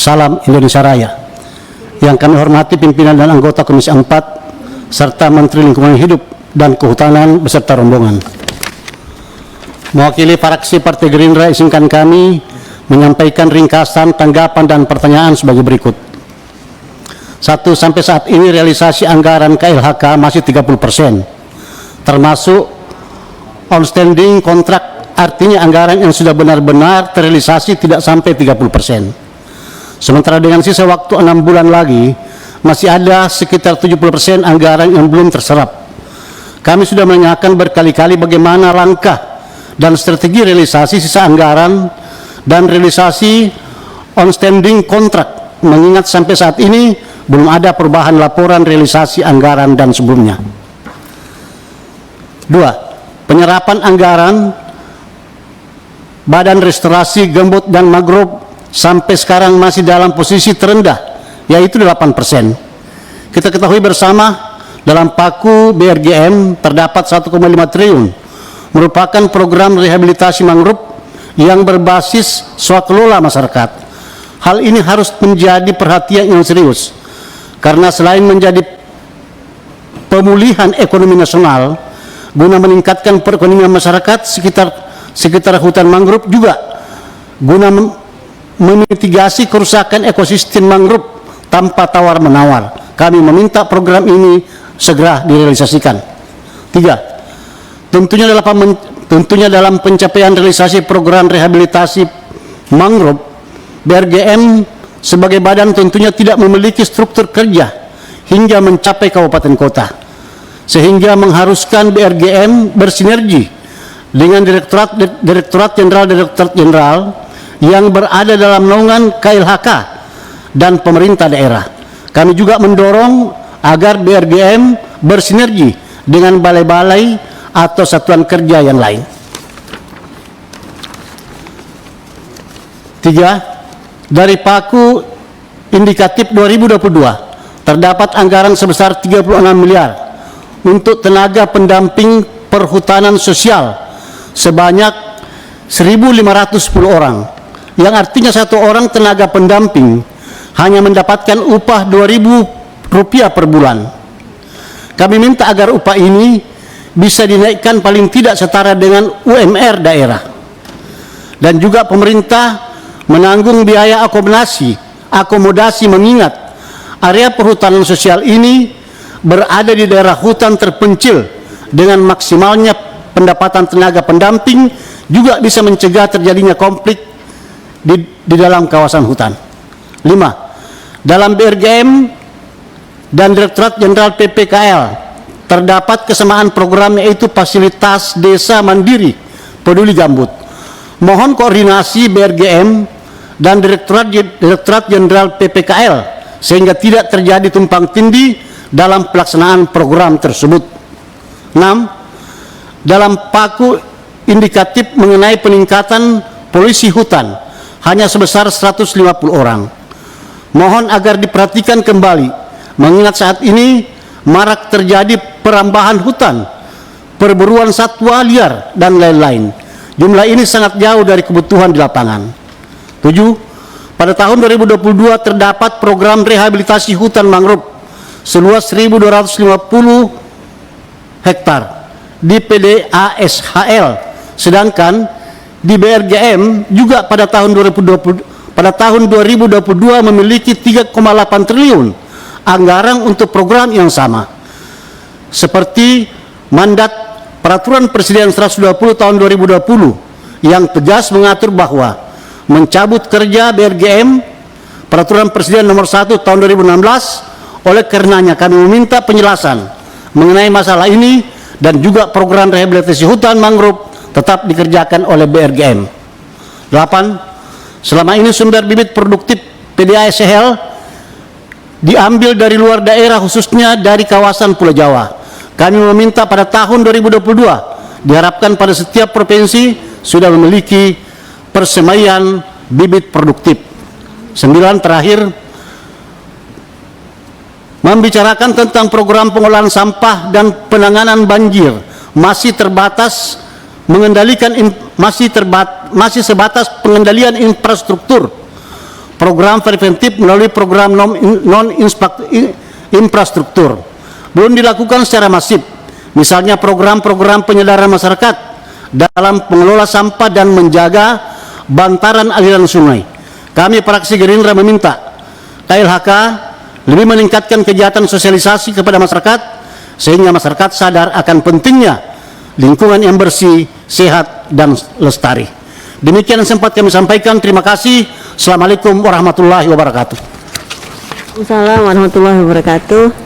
Salam Indonesia Raya. Yang kami hormati pimpinan dan anggota Komisi 4 serta Menteri Lingkungan Hidup dan Kehutanan beserta rombongan. Mewakili fraksi Partai Gerindra, izinkan kami menyampaikan ringkasan tanggapan dan pertanyaan sebagai berikut. 1. Sampai saat ini realisasi anggaran KLHK masih 30%, termasuk outstanding kontrak, artinya anggaran yang sudah benar-benar terrealisasi tidak sampai 30%. Sementara dengan sisa waktu 6 bulan lagi, masih ada sekitar 70% anggaran yang belum terserap. Kami sudah menanyakan berkali-kali bagaimana langkah dan strategi realisasi sisa anggaran dan realisasi outstanding kontrak, mengingat sampai saat ini belum ada perubahan laporan realisasi anggaran dan sebelumnya. 2. Penyerapan anggaran Badan Restorasi Gambut dan Mangrove sampai sekarang masih dalam posisi terendah, yaitu 8%. Kita ketahui bersama dalam paku BRGM terdapat 1,5 triliun merupakan program rehabilitasi mangrove yang berbasis swakelola masyarakat. Hal ini harus menjadi perhatian yang serius, karena selain menjadi pemulihan ekonomi nasional guna meningkatkan perekonomian masyarakat sekitar hutan mangrove, juga guna memitigasi kerusakan ekosistem mangrove tanpa tawar-menawar. Kami meminta program ini segera direalisasikan. 3. Tentunya dalam pencapaian realisasi program rehabilitasi mangrove, BRGM sebagai badan tentunya tidak memiliki struktur kerja hingga mencapai kabupaten kota, sehingga mengharuskan BRGM bersinergi dengan Direktorat Jenderal yang berada dalam naungan KLHK dan pemerintah daerah. Kami juga mendorong agar BRGM bersinergi dengan balai-balai atau satuan kerja yang lain. 3. Dari paku indikatif 2022 terdapat anggaran sebesar 36 miliar untuk tenaga pendamping perhutanan sosial sebanyak 1.510 orang, yang artinya satu orang tenaga pendamping hanya mendapatkan upah Rp2.000 per bulan. Kami minta agar upah ini bisa dinaikkan paling tidak setara dengan UMR daerah, dan juga pemerintah menanggung biaya akomodasi mengingat area perhutanan sosial ini berada di daerah hutan terpencil. Dengan maksimalnya pendapatan tenaga pendamping juga bisa mencegah terjadinya konflik di dalam kawasan hutan. 5. Dalam BRGM dan Direktorat Jenderal PPKL terdapat kesamaan program, yaitu fasilitas desa mandiri peduli gambut. Mohon koordinasi BRGM dan Direktorat Jenderal PPKL sehingga tidak terjadi tumpang tindih dalam pelaksanaan program tersebut. 6. Dalam paku indikatif mengenai peningkatan polisi hutan hanya sebesar 150 orang. Mohon agar diperhatikan kembali, mengingat saat ini marak terjadi perambahan hutan, perburuan satwa liar, dan lain-lain. Jumlah ini sangat jauh dari kebutuhan di lapangan. 7. Pada tahun 2022 terdapat program rehabilitasi hutan mangrove seluas 1.250 hektar di PDASHL, sedangkan di BRGM juga pada tahun 2022 memiliki 3,8 triliun anggaran untuk program yang sama. Seperti mandat Peraturan Presiden 120 tahun 2020 yang tegas mengatur bahwa mencabut kerja BRGM Peraturan Presiden nomor 1 tahun 2016. Oleh karenanya kami meminta penjelasan mengenai masalah ini, dan juga program rehabilitasi hutan mangrove tetap dikerjakan oleh BRGM. 8. Selama ini sumber bibit produktif PDASHL diambil dari luar daerah, khususnya dari kawasan Pulau Jawa. Kami meminta pada tahun 2022 diharapkan pada setiap provinsi sudah memiliki persemaian bibit produktif. 9. Terakhir, membicarakan tentang program pengolahan sampah dan penanganan banjir masih sebatas pengendalian infrastruktur. program preventif melalui program infrastruktur. Belum dilakukan secara masif, misalnya program-program penyadaran masyarakat dalam pengelola sampah dan menjaga bantaran aliran sungai. Kami fraksi Gerindra meminta KLHK lebih meningkatkan kegiatan sosialisasi kepada masyarakat sehingga masyarakat sadar akan pentingnya lingkungan yang bersih, sehat, dan lestari. Demikian yang sempat kami sampaikan. Terima kasih. Assalamualaikum warahmatullahi wabarakatuh. Assalamualaikum warahmatullahi wabarakatuh.